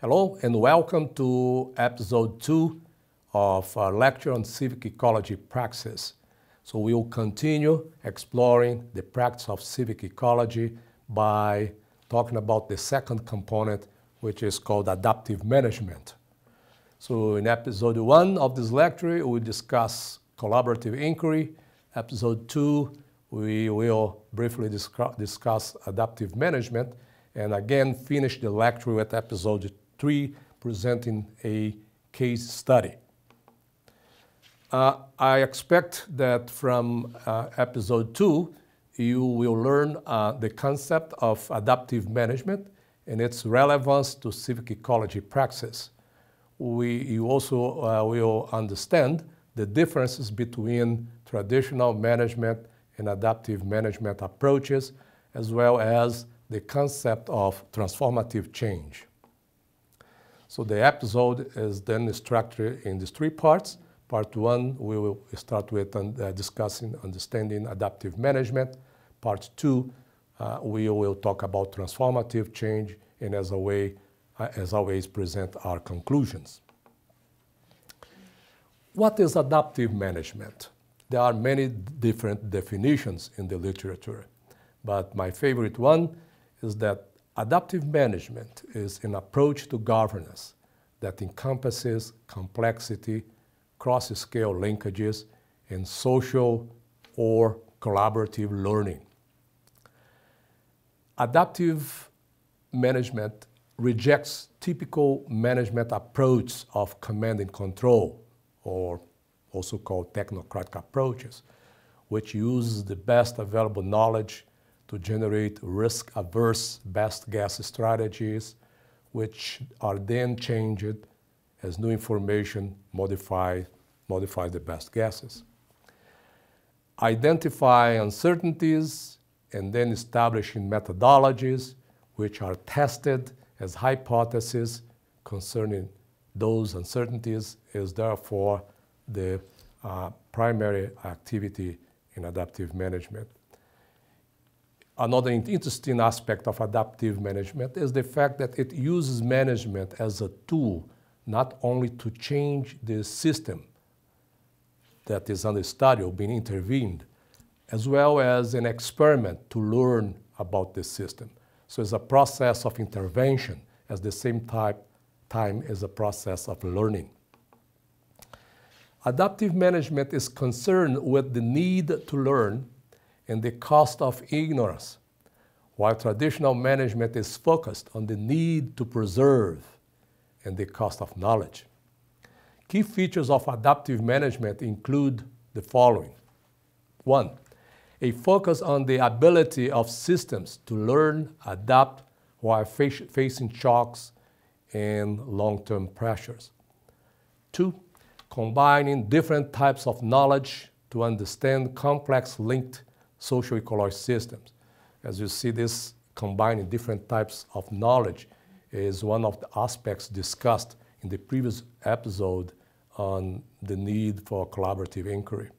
Hello and welcome to episode 2 of our lecture on civic ecology praxis. So we will continue exploring the practice of civic ecology by talking about the second component, which is called adaptive management. So in episode 1 of this lecture, we discuss collaborative inquiry. Episode 2, we will briefly discuss adaptive management, and again finish the lecture with episode 3, presenting a case study. I expect that from episode 2, you will learn the concept of adaptive management and its relevance to civic ecology praxis. You also will understand the differences between traditional management and adaptive management approaches, as well as the concept of transformative change. So the episode is then structured in these 3 parts. Part 1, we will start with discussing understanding adaptive management. Part 2, we will talk about transformative change, and as always, present our conclusions. What is adaptive management? There are many different definitions in the literature, but my favorite one is that adaptive management is an approach to governance that encompasses complexity, cross-scale linkages, and social or collaborative learning. Adaptive management rejects typical management approaches of command and control, or also called technocratic approaches, which uses the best available knowledge to generate risk-averse best guess strategies, which are then changed as new information modifies the best guesses. Identify uncertainties and then establishing methodologies which are tested as hypotheses concerning those uncertainties is therefore the primary activity in adaptive management. Another interesting aspect of adaptive management is the fact that it uses management as a tool not only to change the system that is under study or being intervened, as well as an experiment to learn about the system. So it's a process of intervention at the same time as a process of learning. Adaptive management is concerned with the need to learn and the cost of ignorance, while traditional management is focused on the need to preserve and the cost of knowledge. Key features of adaptive management include the following. 1, a focus on the ability of systems to learn, adapt while facing shocks and long-term pressures. 2, combining different types of knowledge to understand complex linked socio-ecological systems. As you see, this combining different types of knowledge is one of the aspects discussed in the previous episode on the need for collaborative inquiry.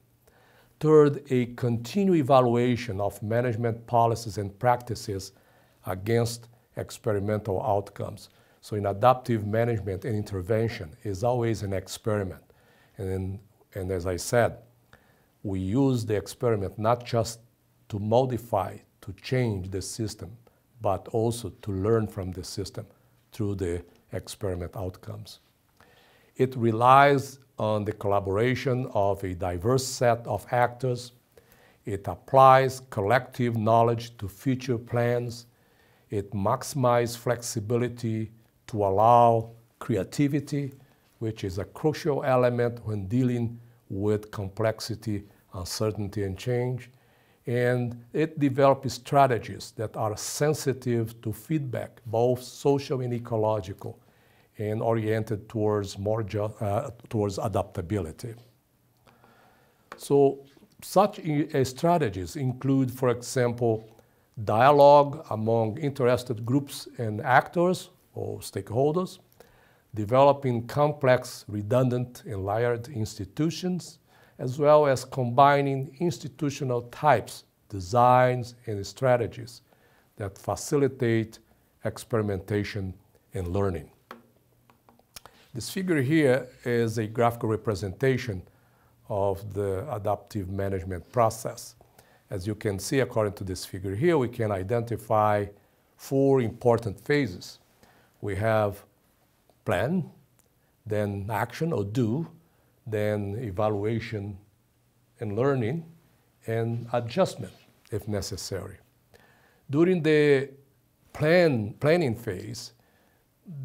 3rd, a continued evaluation of management policies and practices against experimental outcomes. So in adaptive management and intervention is always an experiment. And as I said, we use the experiment not just to modify, to change the system, but also to learn from the system through the experiment outcomes. It relies on the collaboration of a diverse set of actors. It applies collective knowledge to future plans. It maximizes flexibility to allow creativity, which is a crucial element when dealing with complexity, uncertainty, and change. And it develops strategies that are sensitive to feedback, both social and ecological, and oriented towards towards adaptability. So such strategies include, for example, dialogue among interested groups and actors or stakeholders, developing complex, redundant, and layered institutions, as well as combining institutional types, designs, and strategies that facilitate experimentation and learning. This figure here is a graphical representation of the adaptive management process. As you can see, according to this figure here, we can identify 4 important phases. We have plan, then action or do, then evaluation and learning, and adjustment if necessary. During the planning phase,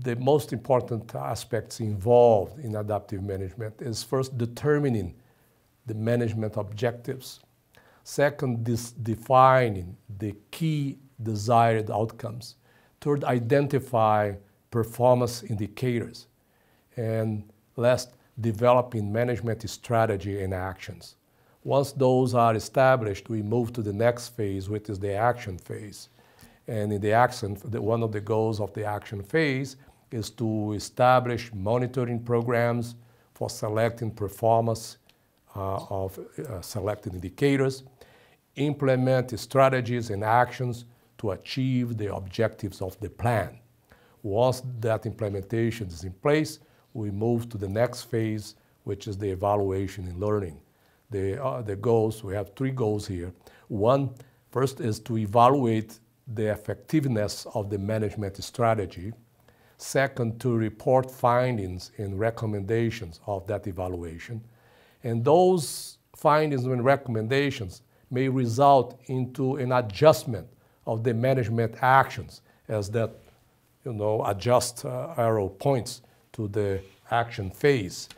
the most important aspects involved in adaptive management is first determining the management objectives. Second, defining the key desired outcomes. Third, identify performance indicators. And last, developing management strategy and actions. Once those are established, we move to the next phase, which is the action phase. And in the action, one of the goals of the action phase is to establish monitoring programs for selecting performance of selected indicators, implement strategies and actions to achieve the objectives of the plan. Once that implementation is in place, we move to the next phase, which is the evaluation and learning. The goals, we have 3 goals here. First is to evaluate the effectiveness of the management strategy. Second, to report findings and recommendations of that evaluation. And those findings and recommendations may result into an adjustment of the management actions, as that, adjust arrow points to the action phase.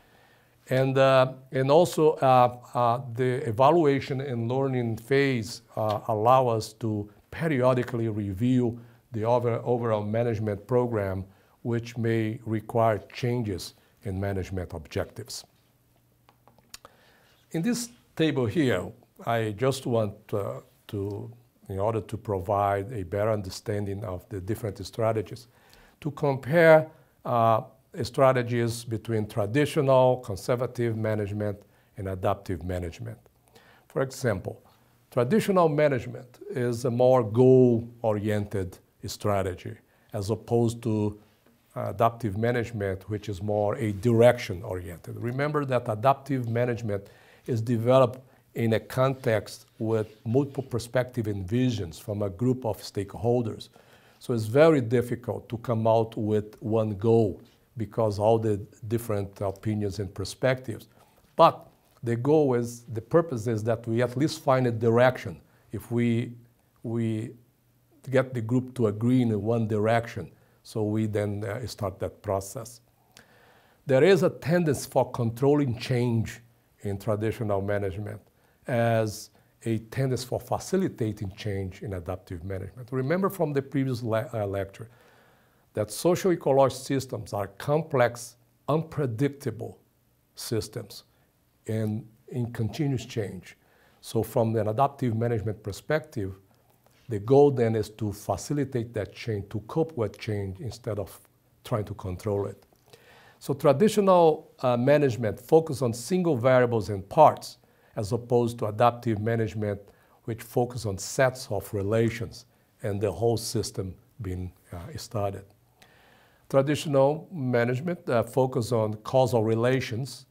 And also the evaluation and learning phase allow us to periodically review the overall management program, which may require changes in management objectives. In this table here, I just want in order to provide a better understanding of the different strategies, to compare strategies between traditional, conservative management and adaptive management. For example, traditional management is a more goal-oriented strategy as opposed to adaptive management, which is more a direction-oriented. Remember that adaptive management is developed in a context with multiple perspectives and visions from a group of stakeholders. So it's very difficult to come out with one goal because all the different opinions and perspectives. But the purpose is that we at least find a direction. If we get the group to agree in one direction, so we then start that process. There is a tendency for controlling change in traditional management as a tendency for facilitating change in adaptive management. Remember from the previous lecture that social ecology systems are complex, unpredictable systems and in continuous change. So from an adaptive management perspective, the goal then is to facilitate that change, to cope with change instead of trying to control it. So traditional management focuses on single variables and parts, as opposed to adaptive management, which focuses on sets of relations and the whole system being studied. Traditional management focuses on causal relations,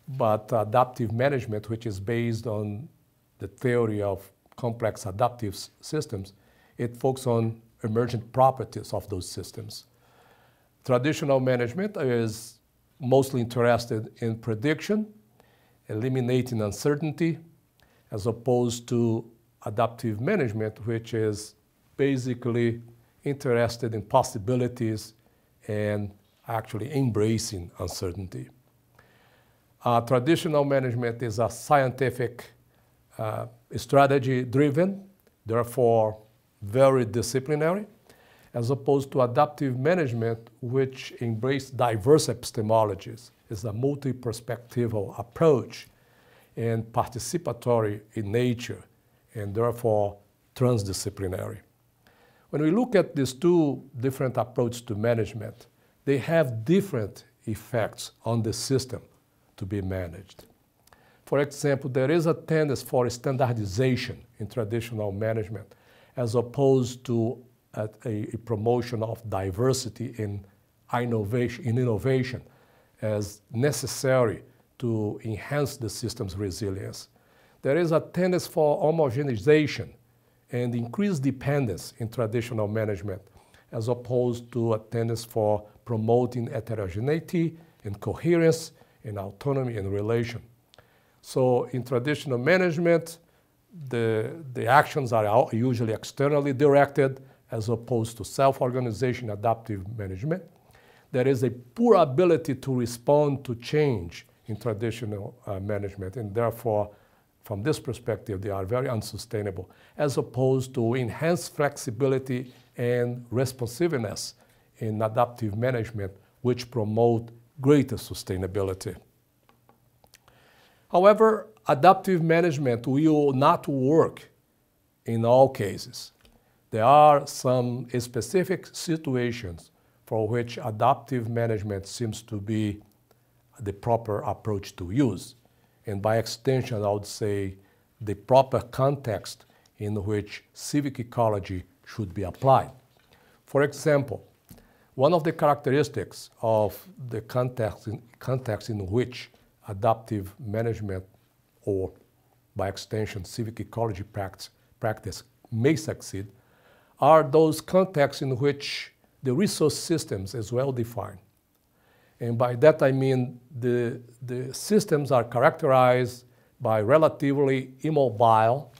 but adaptive management, which is based on the theory of complex adaptive systems, it focuses on emergent properties of those systems. Traditional management is mostly interested in prediction, eliminating uncertainty, as opposed to adaptive management, which is basically interested in possibilities and actually embracing uncertainty. Traditional management is a scientific strategy-driven, therefore very disciplinary, as opposed to adaptive management, which embraces diverse epistemologies. It's a multi-perspectival approach and participatory in nature, and therefore transdisciplinary. When we look at these 2 different approaches to management, they have different effects on the system to be managed. For example, there is a tendency for standardization in traditional management, as opposed to a promotion of diversity in innovation, as necessary to enhance the system's resilience. There is a tendency for homogenization and increased dependence in traditional management, as opposed to a tendency for promoting heterogeneity and coherence and autonomy and relation. So in traditional management, the actions are usually externally directed as opposed to self-organization, adaptive management. There is a poor ability to respond to change in traditional management, and therefore, from this perspective, they are very unsustainable, as opposed to enhanced flexibility and responsiveness in adaptive management, which promote greater sustainability. However, adaptive management will not work in all cases. There are some specific situations for which adaptive management seems to be the proper approach to use. And by extension, I would say the proper context in which civic ecology should be applied. For example, one of the characteristics of the context in which adaptive management, or by extension civic ecology practice may succeed, are those contexts in which the resource systems is well defined. And by that I mean the systems are characterized by relatively immobile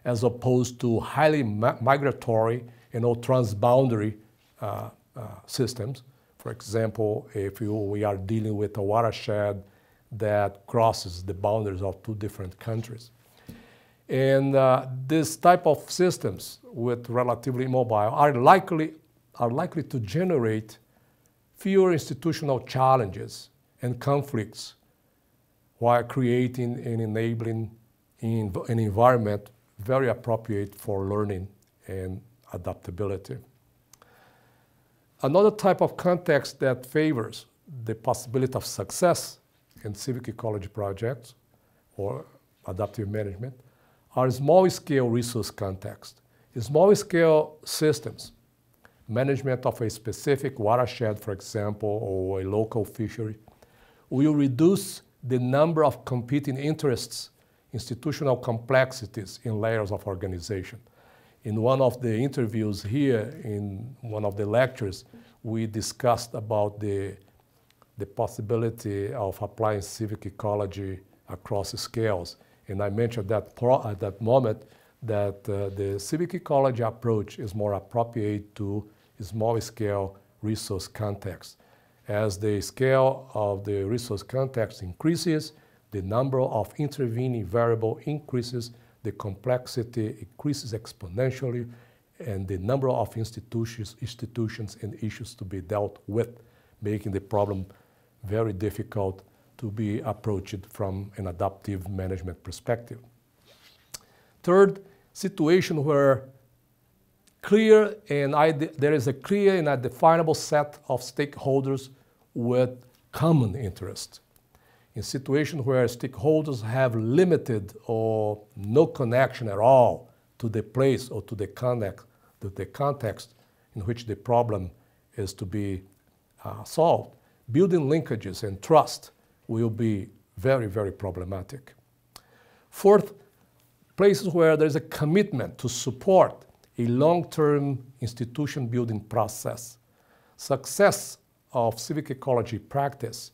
as opposed to highly migratory and transboundary systems. For example, if we are dealing with a watershed that crosses the boundaries of two different countries. And this type of systems with relatively immobile are likely to generate fewer institutional challenges and conflicts while creating and enabling an environment very appropriate for learning and adaptability. Another type of context that favors the possibility of success in civic ecology projects or adaptive management are small-scale resource contexts. Small-scale systems, management of a specific watershed, for example, or a local fishery, will reduce the number of competing interests, institutional complexities in layers of organization. In one of the interviews here, in one of the lectures, we discussed about the possibility of applying civic ecology across scales. And I mentioned that at that moment that the civic ecology approach is more appropriate to small-scale resource context. As the scale of the resource context increases, the number of intervening variables increases, the complexity increases exponentially, and the number of institutions and issues to be dealt with, making the problem very difficult to be approached from an adaptive management perspective. Third, situation where there is a clear and a definable set of stakeholders with common interest. In situations where stakeholders have limited or no connection at all to the place or to the context in which the problem is to be solved, building linkages and trust will be very, very problematic. Fourth, places where there's a commitment to support a long-term institution building process. Success of civic ecology practice,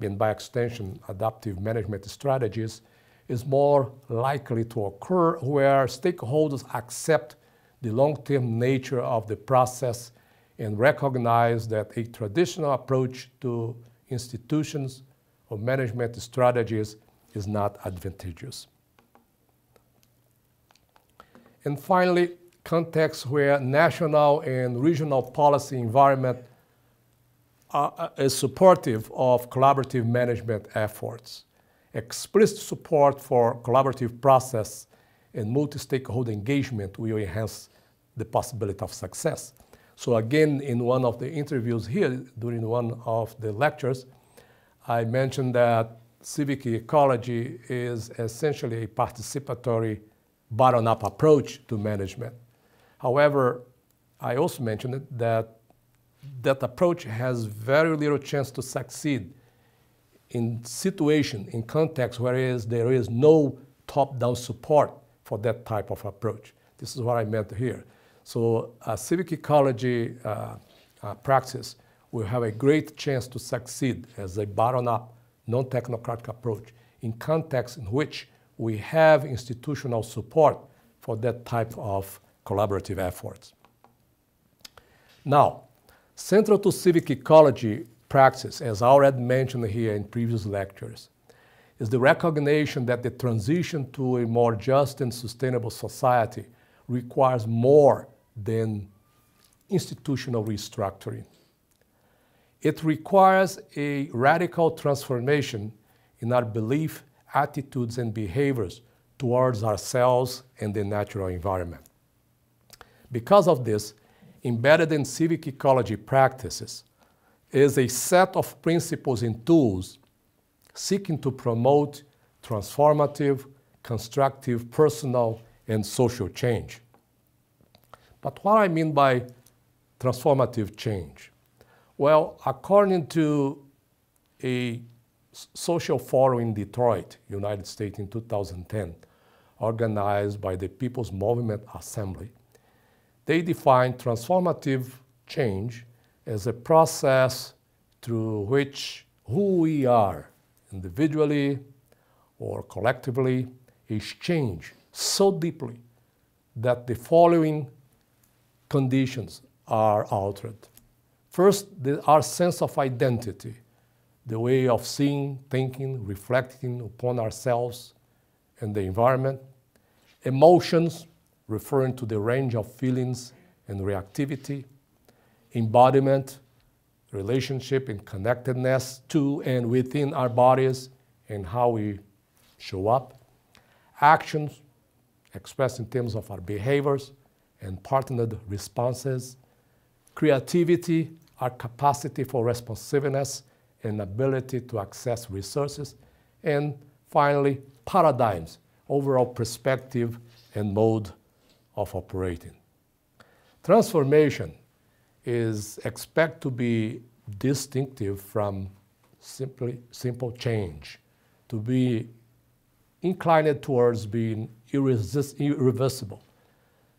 and by extension adaptive management strategies, is more likely to occur where stakeholders accept the long-term nature of the process and recognize that a traditional approach to institutions or management strategies is not advantageous. And finally, contexts where national and regional policy environment is supportive of collaborative management efforts. Explicit support for collaborative process and multi-stakeholder engagement will enhance the possibility of success. So again, in one of the interviews here, during one of the lectures, I mentioned that civic ecology is essentially a participatory bottom-up approach to management. However, I also mentioned that that approach has very little chance to succeed in situation, in context where there is no top-down support for that type of approach. This is what I meant here. So a civic ecology practice will have a great chance to succeed as a bottom-up, non-technocratic approach in contexts in which we have institutional support for that type of collaborative efforts. Now, central to civic ecology practice, as I already mentioned here in previous lectures, is the recognition that the transition to a more just and sustainable society requires more than institutional restructuring. It requires a radical transformation in our belief, attitudes, and behaviors towards ourselves and the natural environment. Because of this, embedded in civic ecology practices is a set of principles and tools seeking to promote transformative, constructive, personal, and social change. But what I mean by transformative change? Well, according to a social forum in Detroit, United States in 2010, organized by the People's Movement Assembly, they define transformative change as a process through which who we are, individually or collectively, is changed so deeply that the following conditions are altered. First, our sense of identity, the way of seeing, thinking, reflecting upon ourselves and the environment. Emotions, referring to the range of feelings and reactivity. Embodiment, relationship and connectedness to and within our bodies and how we show up. Actions, expressed in terms of our behaviors and partnered responses. Creativity, our capacity for responsiveness and ability to access resources. And finally, paradigms, overall perspective and mode of operating. Transformation is expected to be distinctive from simple change, to be inclined towards being irreversible.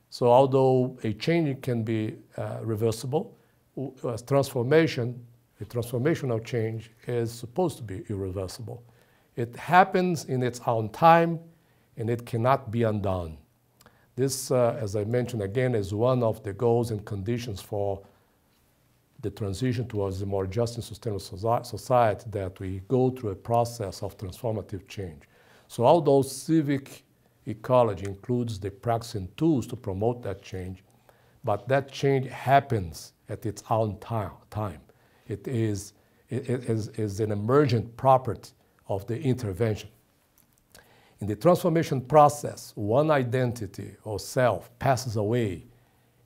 So although a change can be reversible, a transformational change is supposed to be irreversible. It happens in its own time, and it cannot be undone. This, as I mentioned again, is one of the goals and conditions for the transition towards a more just and sustainable society, that we go through a process of transformative change. So although civic ecology includes the practice and tools to promote that change, but that change happens at its own time. It is an emergent property of the intervention. In the transformation process, one identity or self passes away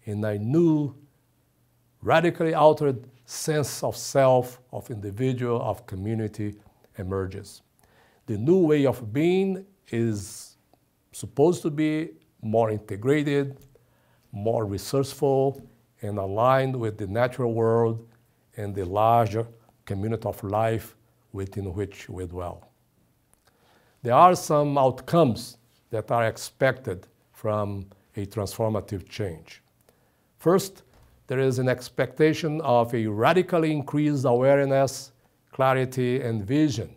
and a new, radically altered sense of self, of individual, of community emerges. The new way of being is supposed to be more integrated, more resourceful, and aligned with the natural world and the larger community of life within which we dwell. There are some outcomes that are expected from a transformative change. First, there is an expectation of a radically increased awareness, clarity, and vision.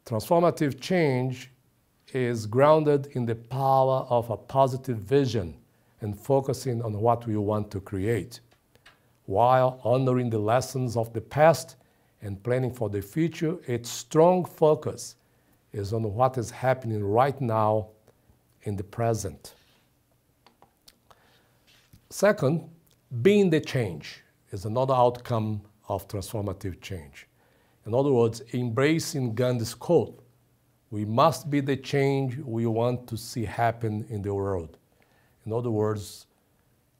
Transformative change is grounded in the power of a positive vision and focusing on what we want to create, while honoring the lessons of the past and planning for the future. Its strong focus is on what is happening right now in the present. Second, being the change is another outcome of transformative change. In other words, embracing Gandhi's quote, "We must be the change we want to see happen in the world." In other words,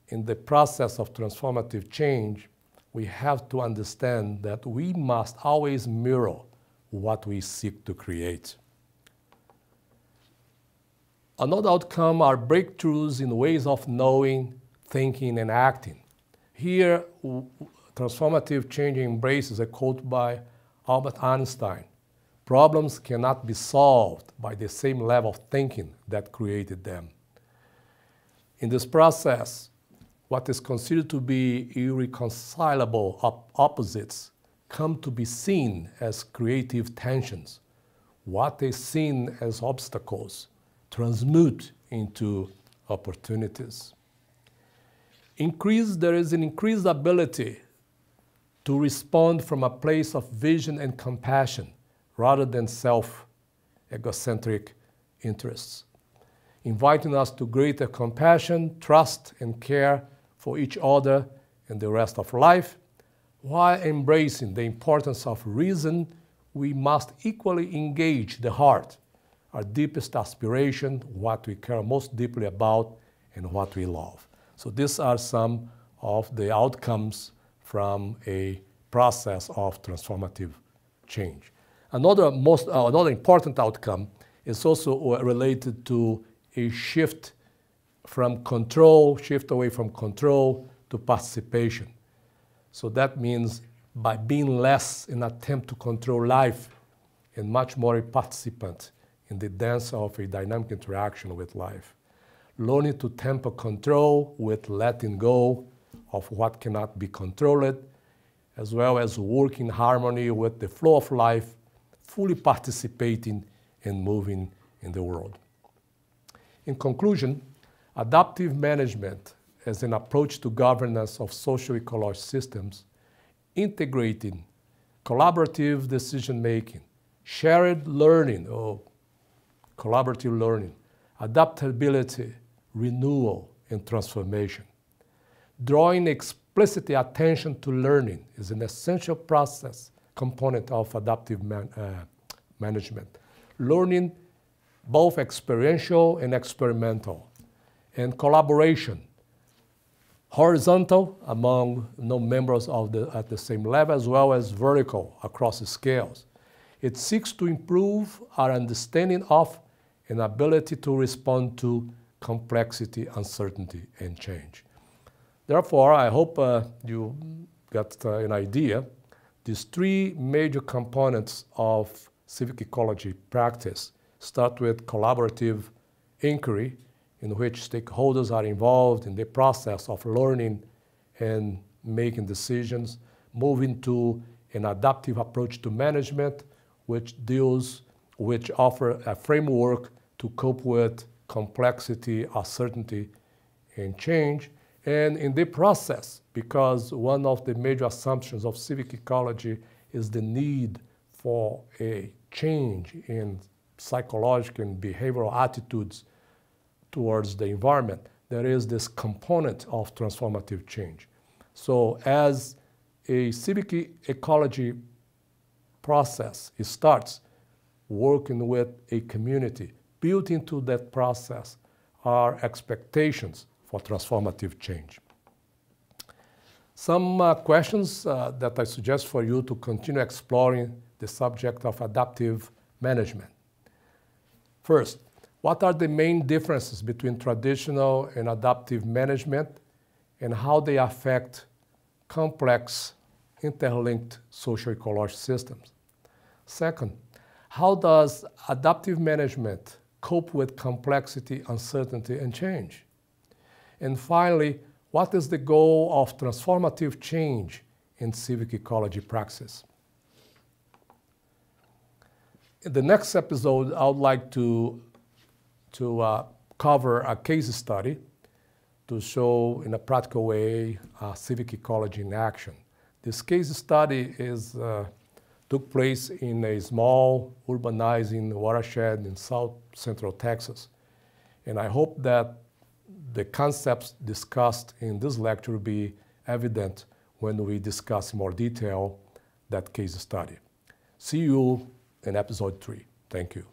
in the process of transformative change, we have to understand that we must always mirror what we seek to create. Another outcome are breakthroughs in ways of knowing, thinking, and acting. Here, transformative change embraces a quote by Albert Einstein: "Problems cannot be solved by the same level of thinking that created them." In this process, what is considered to be irreconcilable opposites come to be seen as creative tensions. What is seen as obstacles transmute into opportunities. There is an increased ability to respond from a place of vision and compassion rather than self-egocentric interests, inviting us to greater compassion, trust, and care for each other and the rest of life. While embracing the importance of reason, we must equally engage the heart, our deepest aspiration, what we care most deeply about, and what we love. So these are some of the outcomes from a process of transformative change. Another important outcome is also related to a shift away from control to participation. So that means by being less an attempt to control life and much more a participant in the dance of a dynamic interaction with life. Learning to temper control with letting go of what cannot be controlled, as well as work in harmony with the flow of life, fully participating and moving in the world. In conclusion, adaptive management as an approach to governance of social ecological systems, integrating collaborative decision-making, shared learning or collaborative learning, adaptability, renewal, and transformation. Drawing explicit attention to learning is an essential process component of adaptive management. Learning both experiential and experimental, and collaboration, horizontal among members at the same level, as well as vertical across the scales. It seeks to improve our understanding of and ability to respond to complexity, uncertainty, and change. Therefore, I hope you got an idea. These three major components of civic ecology practice start with collaborative inquiry, in which stakeholders are involved in the process of learning and making decisions, moving to an adaptive approach to management, which offer a framework to cope with complexity, uncertainty, and change. And in the process, because one of the major assumptions of civic ecology is the need for a change in psychological and behavioral attitudes towards the environment, there is this component of transformative change. So as a civic ecology process, it starts working with a community. Built into that process are expectations for transformative change. Some questions that I suggest for you to continue exploring the subject of adaptive management. First, what are the main differences between traditional and adaptive management, and how they affect complex, interlinked socio-ecological systems? Second, how does adaptive management cope with complexity, uncertainty, and change? And finally, what is the goal of transformative change in civic ecology praxis? In the next episode, I would like to cover a case study to show in a practical way civic ecology in action. This case study took place in a small urbanizing watershed in South Central Texas. And I hope that the concepts discussed in this lecture will be evident when we discuss in more detail that case study. See you in episode 3. Thank you.